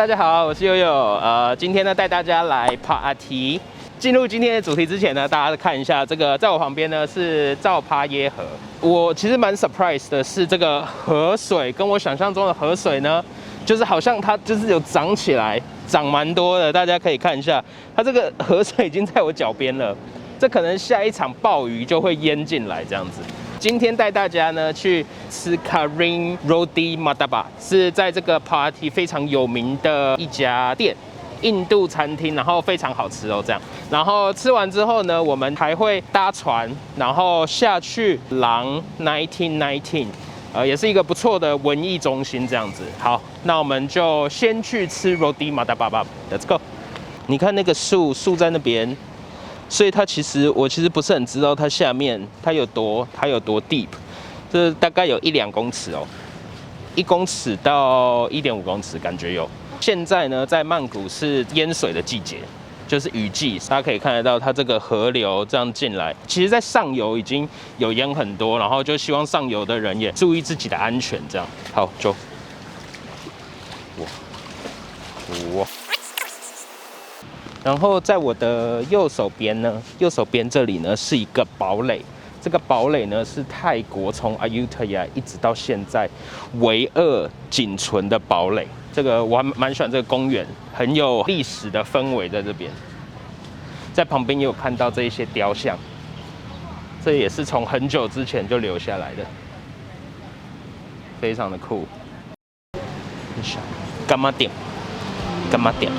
大家好，我是悠悠。今天呢带大家来Party。进入今天的主题之前呢，大家看一下这个，在我旁边呢是造帕耶河。我其实蛮 surprise 的是，这个河水跟我想象中的河水呢，就是好像它就是有涨起来，涨蛮多的。大家可以看一下，它这个河水已经在我脚边了。这可能下一场暴雨就会淹进来这样子。今天带大家呢去吃 Kering Roti Martabak， 是在这个 Party 非常有名的一家店，印度餐厅，然后非常好吃哦这样。然后吃完之后呢，我们还会搭船，然后下去廊1919，也是一个不错的文艺中心这样子。好，那我们就先去吃 Roti Martabak 吧 ，Let's go。你看那个树在那边。所以我其实不是很知道它下面它有多 deep， 这大概有1-2公尺哦，1公尺到1.5公尺感觉有。现在呢，在曼谷是淹水的季节，就是雨季，大家可以看得到它这个河流这样进来。其实，在上游已经有淹很多，然后就希望上游的人也注意自己的安全，这样。好，走。哇。然后在我的右手边呢，右手边这里呢是一个堡垒。这个堡垒呢是泰国从 Ayutthaya 一直到现在唯二仅存的堡垒。这个我还蛮喜欢这个公园，很有历史的氛围在这边。在旁边也有看到这一些雕像，这也是从很久之前就留下来的，非常的酷。干嘛点？干嘛点？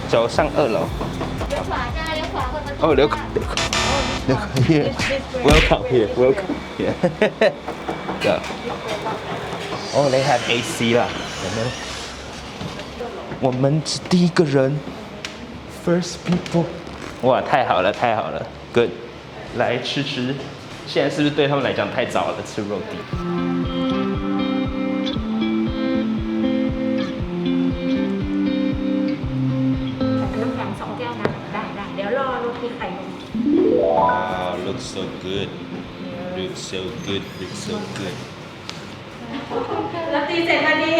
走上2楼。哦，留口 here，welcome here。Go。哦 ，they have AC 啦。我们是第一个人 ，first people。哇，太好了，太好了 ，good。来吃。现在是不是对他们来讲太早了？吃肉地。Wow, looks so good. Looks so good. Looks so good. แล้วตีเสร็จพอดี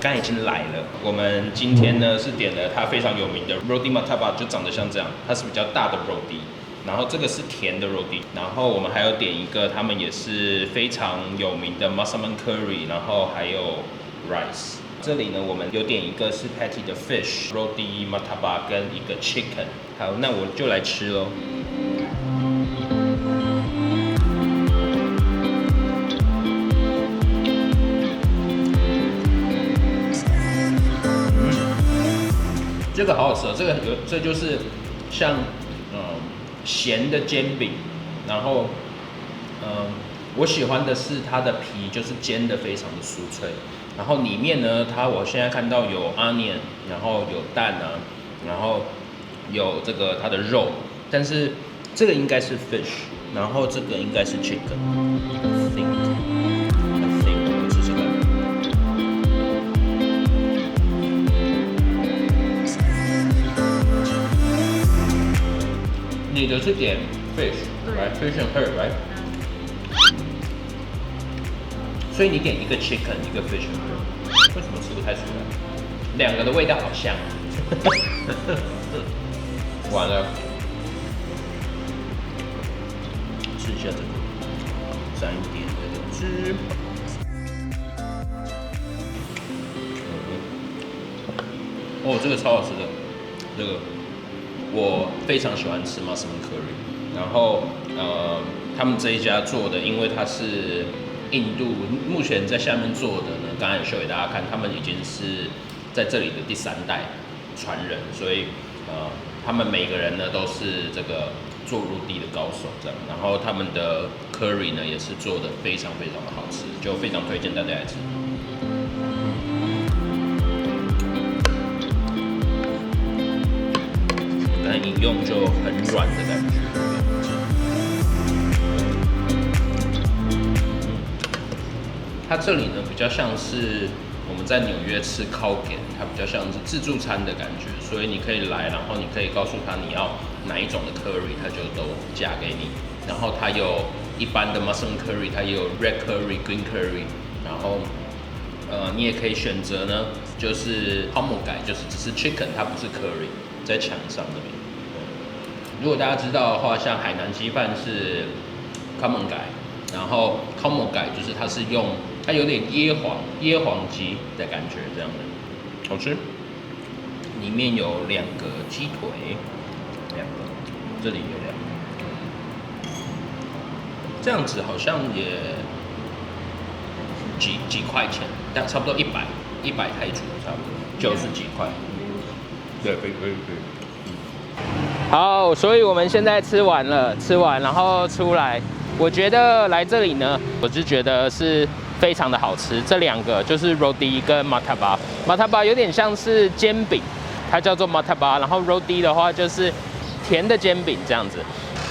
刚已经来了，我们今天呢是点了它非常有名的 Roti Martabak， 就长得像这样，它是比较大的 Roti， 然后这个是甜的 Roti， 然后我们还有点一个他们也是非常有名的 Massaman Curry， 然后还有 Rice。这里呢，我们有点一个是 Patty 的 Fish Roti Martabak 跟一个 Chicken。好，那我就来吃喽。这个好好吃哦，这就是像咸的煎饼，然后我喜欢的是它的皮就是煎的非常的酥脆，然后里面呢我现在看到有 onion， 然后有蛋啊，然后有这个它的肉，但是这个应该是 fish， 然后这个应该是 chicken。I think 我试试看。你的是点 fish，right？ Fish and herb， right？ 所以你点一个 chicken， 一个 fish and herb， 为什么吃不太出来？2个的味道好像。完了，吃一下这个，沾一点这个汁。哦，这个超好吃的，这个。我非常喜欢吃 Massaman Curry， 然后他们这一家做的，因为它是印度目前在下面做的呢，刚才有秀给大家看，他们已经是在这里的第3代传人，所以他们每个人呢都是这个做入地的高手这样，然后他们的 curry 呢也是做的非常非常的好吃，就非常推荐大家来吃。刚才你用就很软的感觉。它这里呢比较像是我们在纽约吃烤点，它比较像是自助餐的感觉，所以你可以来，然后你可以告诉他你要哪一种的 curry， 它就都加给你。然后它有一般的 mushroom curry， 它也有 red curry、green curry， 然后你也可以选择呢，就是 homo 改，就是只是 chicken， 它不是 curry， 在墙上那边。如果大家知道的话，像海南鸡饭是 common 改，然后 homo 改就是它是用它有点椰黄鸡的感觉，这样的好吃。里面有2个鸡腿，2个，这里有2个，这样子好像也几块钱，但差不多100泰铢，差不多90几块。对。好，所以我们现在吃完然后出来，我觉得来这里呢，我是觉得是非常的好吃。这2个就是 Roti 跟 Martabak 有点像是煎饼，它叫做 Martabak， 然后 Roti 的话就是甜的煎饼这样子。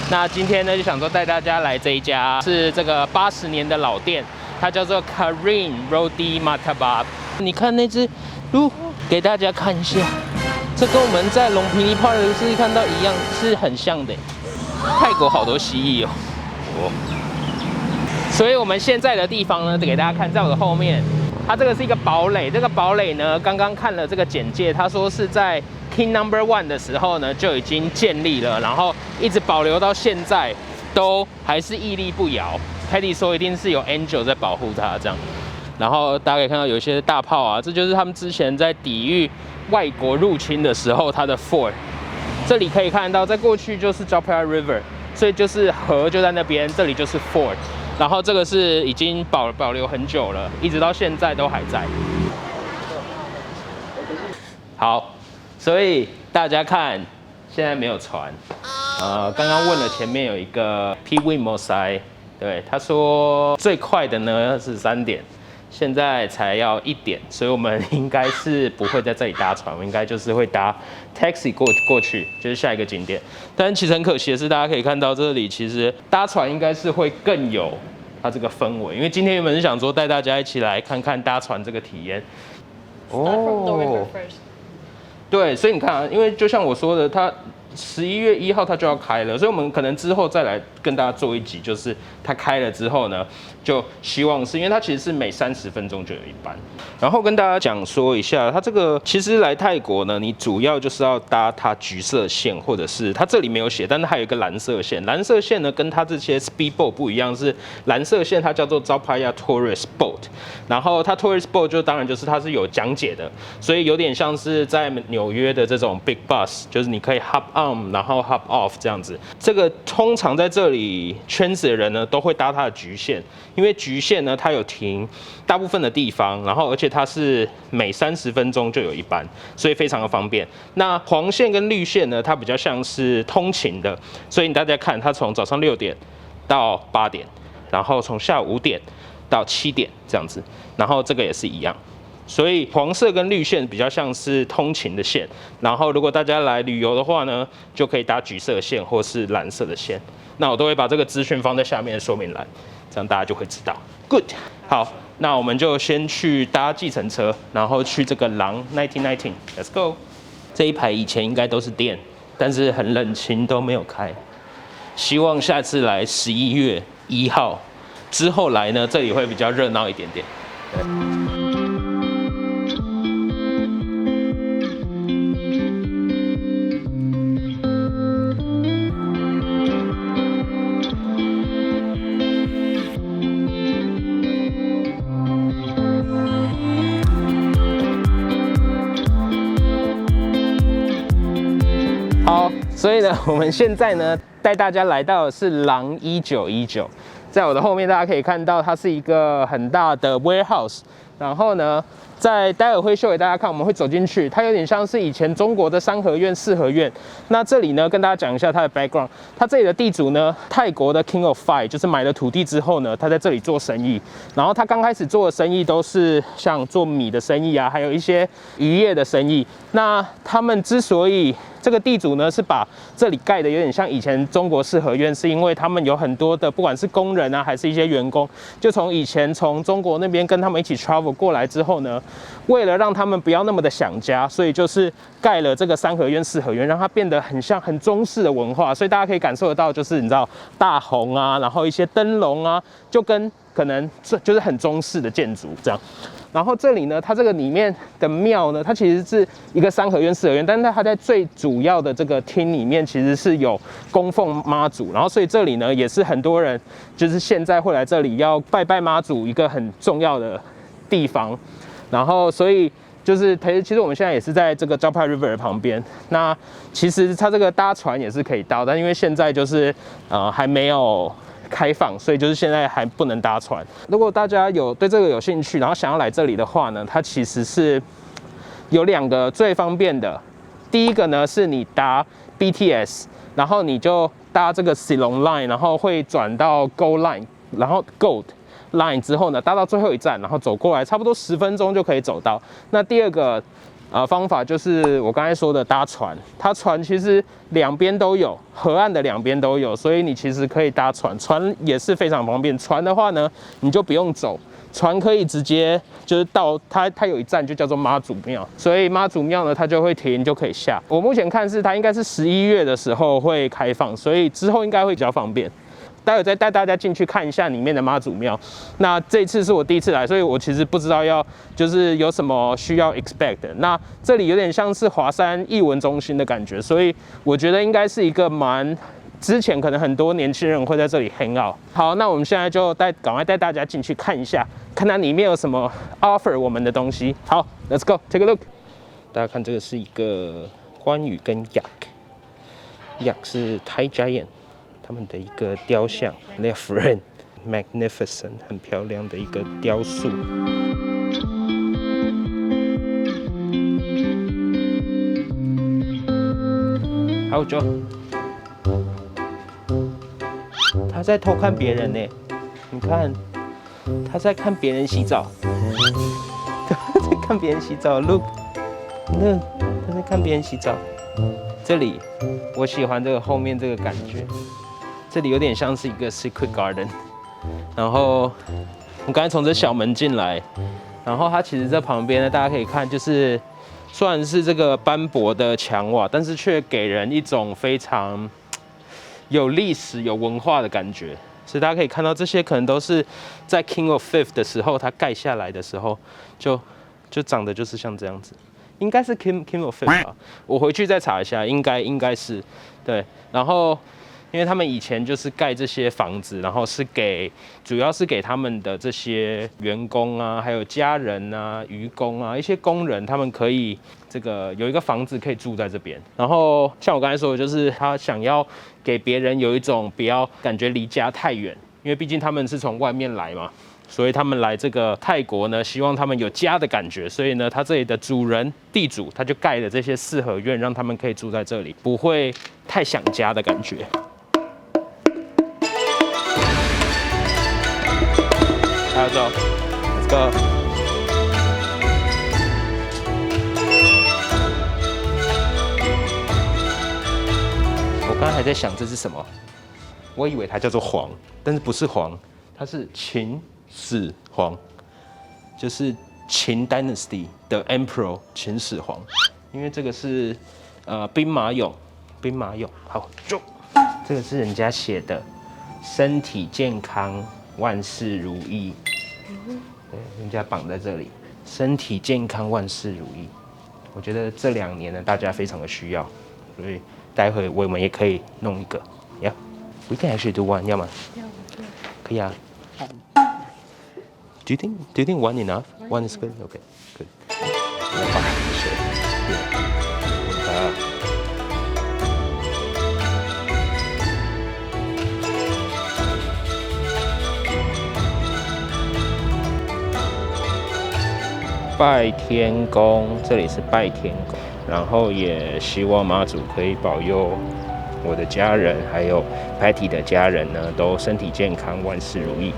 那今天呢就想说带大家来这一家是这个80年的老店，它叫做 Karin Roti Martabak。你看那只鹿，给大家看一下，这跟我们在龙皮尼 Park 是看到一样，是很像的。泰国好多蜥蜴哦。所以我们现在的地方呢，给大家看，在我的后面，它这个是一个堡垒。这个堡垒呢，刚刚看了这个简介，他说是在 King No. 1的时候呢就已经建立了，然后一直保留到现在，都还是屹立不摇。Patty 说一定是有 Angel 在保护它这样。然后大家可以看到有一些大炮啊，这就是他们之前在抵御外国入侵的时候它的 fort。这里可以看到，在过去就是 Chao Phraya River， 所以就是河就在那边，这里就是 fort。然后这个是已经保留很久了，一直到现在都还在。好，所以大家看，现在没有船。刚刚问了前面有一个 P Win Mosai， 对，他说最快的呢是3点，现在才要1点，所以我们应该是不会在这里搭船，我们应该就是会搭 taxi 过去，就是下一个景点。但其实很可惜的是，大家可以看到这里其实搭船应该是会更有它这个氛围，因为今天原本是想说带大家一起来看看搭船这个体验。哦，对，所以你看啊，因为就像我说的，它11月1号它就要开了，所以我们可能之后再来跟大家做一集，就是它开了之后呢，就希望是因为它其实是每30分钟就有一班。然后跟大家讲说一下，它这个其实来泰国呢，你主要就是要搭它橘色线，或者是它这里没有写，但是它有一个蓝色线。蓝色线呢跟它这些 speedboat 不一样，是蓝色线它叫做 Chao Phraya Tourist Boat， 然后它 Tourist Boat 就当然就是它是有讲解的，所以有点像是在纽约的这种 big bus， 就是你可以 hop on 然后 hop off 这样子。这个通常在这里圈子的人呢都会搭它的橘线，因为橘线呢它有停大部分的地方，然后而且它是每30分钟就有一班，所以非常的方便。那黄线跟绿线呢，它比较像是通勤的，所以大家看它从早上6点到8点，然后从下午5点到7点这样子，然后这个也是一样。所以黄色跟绿线比较像是通勤的线，然后如果大家来旅游的话呢，就可以搭橘色线或是蓝色的线。那我都会把这个资讯放在下面的说明栏，这样大家就会知道。Good， 好，那我们就先去搭计程车，然后去这个廊 1919，Let's go。这一排以前应该都是店，但是很冷清都没有开。希望下次来11月1号之后来呢，这里会比较热闹一点点。对。好，所以呢，我们现在呢带大家来到的是廊1919，在我的后面大家可以看到，它是一个很大的 warehouse。然后呢，待会会秀给大家看，我们会走进去，它有点像是以前中国的三合院、四合院。那这里呢，跟大家讲一下它的 background。它这里的地主呢，泰国的 King of Five， 就是买了土地之后呢，他在这里做生意。然后他刚开始做的生意都是像做米的生意啊，还有一些渔业的生意。那他们之所以这个地主呢是把这里盖的有点像以前中国四合院，是因为他们有很多的不管是工人啊还是一些员工，就从以前从中国那边跟他们一起 travel 过来之后呢，为了让他们不要那么的想家，所以就是盖了这个三合院、四合院，让它变得很像很中式的文化。所以大家可以感受得到，就是你知道大红啊，然后一些灯笼啊，就跟可能就是很中式的建筑这样。然后这里呢，它这个里面的庙呢，它其实是一个三合院、四合院，但是它在最主要的这个厅里面，其实是有供奉妈祖。然后所以这里呢，也是很多人就是现在会来这里要拜拜妈祖一个很重要的地方。然后所以就是其实我们现在也是在这个 Jiapai River 的旁边。那其实它这个搭船也是可以到，但因为现在就是还没有开放，所以就是现在还不能搭船。如果大家对这个有兴趣，然后想要来这里的话呢，它其实是有2个最方便的。第一个呢是你搭 BTS， 然后你就搭这个 Silong Line， 然后会转到 Gold Line， 然后 Gold Line 之后呢，搭到最后一站，然后走过来，差不多10分钟就可以走到。那第2个方法就是我刚才说的搭船，它船其实2边都有，河岸的2边都有，所以你其实可以搭船，船也是非常方便。船的话呢，你就不用走，船可以直接就是到它有一站就叫做妈祖庙，所以妈祖庙呢它就会停，就可以下。我目前看是它应该是11月的时候会开放，所以之后应该会比较方便。待会再带大家进去看一下里面的妈祖庙。那这一次是我第一次来，所以我其实不知道就是有什么需要 expect 的。那这里有点像是华山艺文中心的感觉，所以我觉得应该是一个之前可能很多年轻人会在这里 hang out。好，那我们现在就赶快带大家进去看一下，看它里面有什么 offer 我们的东西。好 ，Let's go take a look。大家看这个是一个关羽跟 Yak 是 Thai Giant。他们的一个雕像 ，their friend magnificent， 很漂亮的一个雕塑。好久，他在偷看别人呢，你看，他在看别人洗澡，他在看别人洗澡 ，look， 他在看别人洗澡。这里，我喜欢这个后面这个感觉。这里有点像是一个 secret garden， 然后我刚才从这小门进来，然后它其实在旁边呢，大家可以看，就是虽然是这个斑驳的墙瓦，但是却给人一种非常有历史、有文化的感觉。所以大家可以看到，这些可能都是在 King of Fifth 的时候，它盖下来的时候，就长得就是像这样子。应该是 King of Fifth 吧，我回去再查一下，应该是对，然后。因为他们以前就是盖这些房子，然后主要是给他们的这些员工啊，还有家人啊、渔工啊、一些工人，他们可以有一个房子可以住在这边。然后像我刚才说的，就是他想要给别人有一种不要感觉离家太远，因为毕竟他们是从外面来嘛，所以他们来这个泰国呢，希望他们有家的感觉。所以呢，他这里的地主他就盖了这些四合院，让他们可以住在这里，不会太想家的感觉。还有走 ，Let's go。我刚刚还在想这是什么，我以为它叫做黄，但是不是黄，它是秦始皇，就是秦 Dynasty 的 Emperor 秦始皇。因为这个是兵马俑，好，走，这个是人家写的，身体健康，万事如意。对，人家绑在这里，身体健康，万事如意。我觉得这2年呢，大家非常的需要，所以待会我们也可以弄一个。Yeah, we can actually do one， 要吗？要，可以啊。Do you think one enough? One is good. Okay, good. 来放水。拜天公，这里是拜天公，然后也希望妈祖可以保佑我的家人，还有 Patty 的家人呢，都身体健康，万事如意。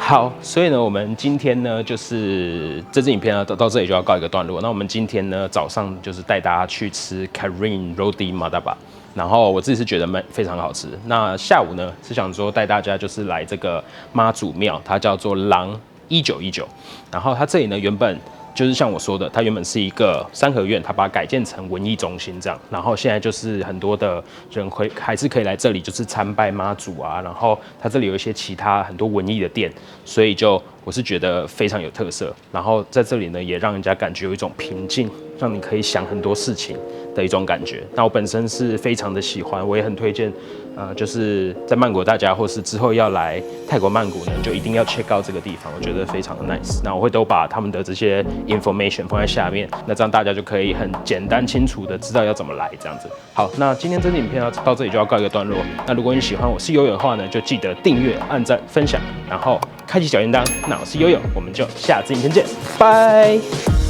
好，所以呢，我们今天呢，就是这支影片呢到这里就要告一个段落。那我们今天呢早上就是带大家去吃 Karen Roti Madaba， 然后我自己是觉得非常好吃。那下午呢是想说带大家就是来这个妈祖庙，它叫做郎1919，然后它这里呢原本就是像我说的，它原本是一个三合院，它把它改建成文艺中心这样。然后现在就是很多的人还是可以来这里，就是参拜妈祖啊。然后它这里有一些其他很多文艺的店，所以我是觉得非常有特色。然后在这里呢，也让人家感觉有一种平静，让你可以想很多事情的一种感觉。那我本身是非常的喜欢，我也很推荐。就是在曼谷大家或是之后要来泰国曼谷呢，就一定要 check out 这个地方，我觉得非常的 nice。那我会都把他们的这些 information 放在下面，那这样大家就可以很简单清楚的知道要怎么来这样子。好，那今天这支影片到这里就要告一个段落。那如果你喜欢我是悠悠的话呢，就记得订阅、按赞、分享，然后开启小铃铛。那我是悠悠，我们就下次影片见，拜。